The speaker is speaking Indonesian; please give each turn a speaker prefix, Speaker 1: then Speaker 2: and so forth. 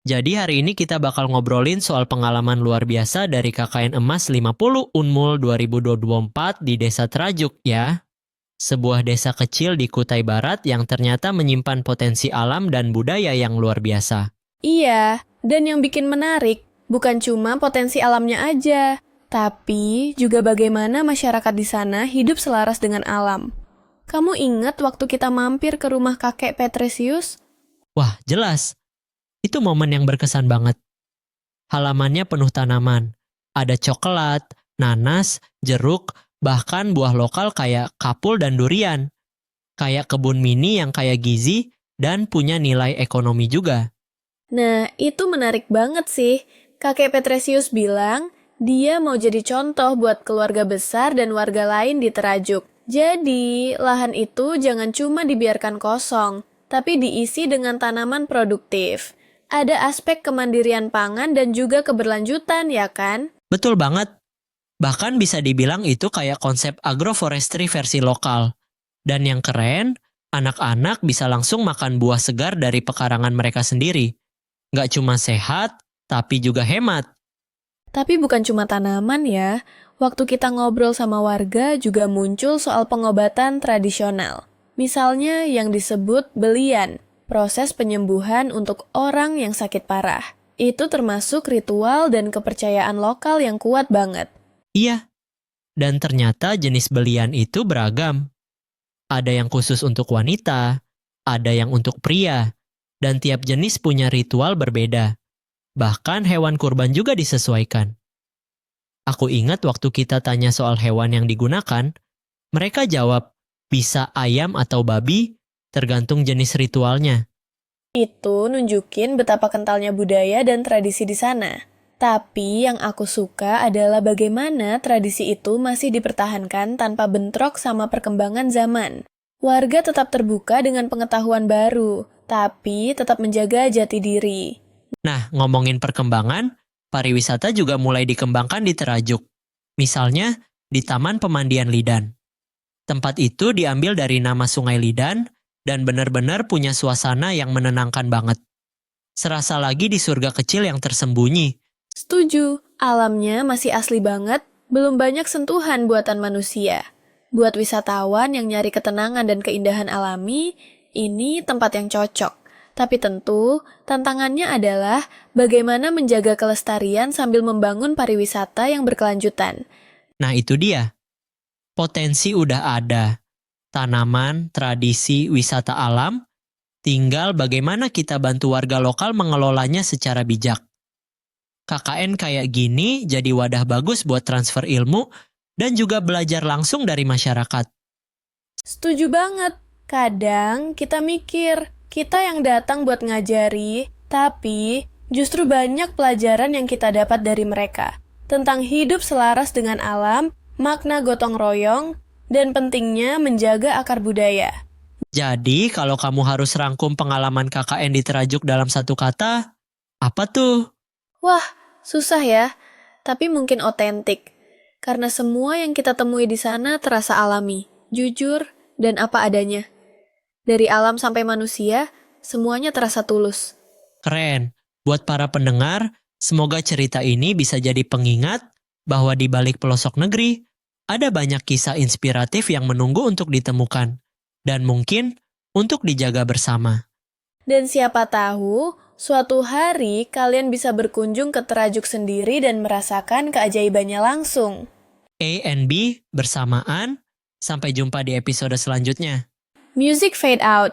Speaker 1: Jadi hari ini kita bakal ngobrolin soal pengalaman luar biasa dari KKN Emas 50 Unmul 2024 di Desa Terajuk ya. Sebuah desa kecil di Kutai Barat yang ternyata menyimpan potensi alam dan budaya yang luar biasa.
Speaker 2: Iya, dan yang bikin menarik bukan cuma potensi alamnya aja, tapi juga bagaimana masyarakat di sana hidup selaras dengan alam. Kamu ingat waktu kita mampir ke rumah kakek Petresius?
Speaker 1: Wah, jelas. Itu momen yang berkesan banget. Halamannya penuh tanaman. Ada coklat, nanas, jeruk, bahkan buah lokal kayak kapul dan durian. Kayak kebun mini yang kaya gizi dan punya nilai ekonomi juga.
Speaker 2: Nah, itu menarik banget sih. Kakek Petresius bilang, dia mau jadi contoh buat keluarga besar dan warga lain di Terajuk. Jadi, lahan itu jangan cuma dibiarkan kosong, tapi diisi dengan tanaman produktif. Ada aspek kemandirian pangan dan juga keberlanjutan, ya kan?
Speaker 1: Betul banget. Bahkan bisa dibilang itu kayak konsep agroforestry versi lokal. Dan yang keren, anak-anak bisa langsung makan buah segar dari pekarangan mereka sendiri. Nggak cuma sehat, tapi juga hemat.
Speaker 2: Tapi bukan cuma tanaman ya. Waktu kita ngobrol sama warga juga muncul soal pengobatan tradisional. Misalnya yang disebut belian, proses penyembuhan untuk orang yang sakit parah. Itu termasuk ritual dan kepercayaan lokal yang kuat banget.
Speaker 1: Iya, dan ternyata jenis belian itu beragam. Ada yang khusus untuk wanita, ada yang untuk pria, dan tiap jenis punya ritual berbeda. Bahkan hewan kurban juga disesuaikan. Aku ingat waktu kita tanya soal hewan yang digunakan, mereka jawab bisa ayam atau babi, tergantung jenis ritualnya.
Speaker 2: Itu nunjukin betapa kentalnya budaya dan tradisi di sana. Tapi yang aku suka adalah bagaimana tradisi itu masih dipertahankan tanpa bentrok sama perkembangan zaman. Warga tetap terbuka dengan pengetahuan baru, tapi tetap menjaga jati diri.
Speaker 1: Nah, ngomongin perkembangan, pariwisata juga mulai dikembangkan di Terajuk. Misalnya, di Taman Pemandian Lidan. Tempat itu diambil dari nama Sungai Lidan dan benar-benar punya suasana yang menenangkan banget. Serasa lagi di surga kecil yang tersembunyi.
Speaker 2: Setuju, alamnya masih asli banget, belum banyak sentuhan buatan manusia. Buat wisatawan yang nyari ketenangan dan keindahan alami, ini tempat yang cocok. Tapi tentu, tantangannya adalah bagaimana menjaga kelestarian sambil membangun pariwisata yang berkelanjutan.
Speaker 1: Nah itu dia. Potensi udah ada. Tanaman, tradisi, wisata alam, tinggal bagaimana kita bantu warga lokal mengelolanya secara bijak. KKN kayak gini jadi wadah bagus buat transfer ilmu dan juga belajar langsung dari masyarakat.
Speaker 2: Setuju banget. Kadang kita mikir, kita yang datang buat ngajari, tapi justru banyak pelajaran yang kita dapat dari mereka. Tentang hidup selaras dengan alam, makna gotong royong, dan pentingnya menjaga akar budaya.
Speaker 1: Jadi kalau kamu harus rangkum pengalaman KKN di Terajuk dalam satu kata, apa tuh?
Speaker 2: Wah, susah ya, tapi mungkin otentik. Karena semua yang kita temui di sana terasa alami, jujur, dan apa adanya. Dari alam sampai manusia, semuanya terasa tulus.
Speaker 1: Keren. Buat para pendengar, semoga cerita ini bisa jadi pengingat bahwa di balik pelosok negeri, ada banyak kisah inspiratif yang menunggu untuk ditemukan. Dan mungkin untuk dijaga bersama.
Speaker 2: Dan siapa tahu, suatu hari kalian bisa berkunjung ke Terajuk sendiri dan merasakan keajaibannya langsung.
Speaker 1: A and B bersamaan, sampai jumpa di episode selanjutnya.
Speaker 2: Music fade out.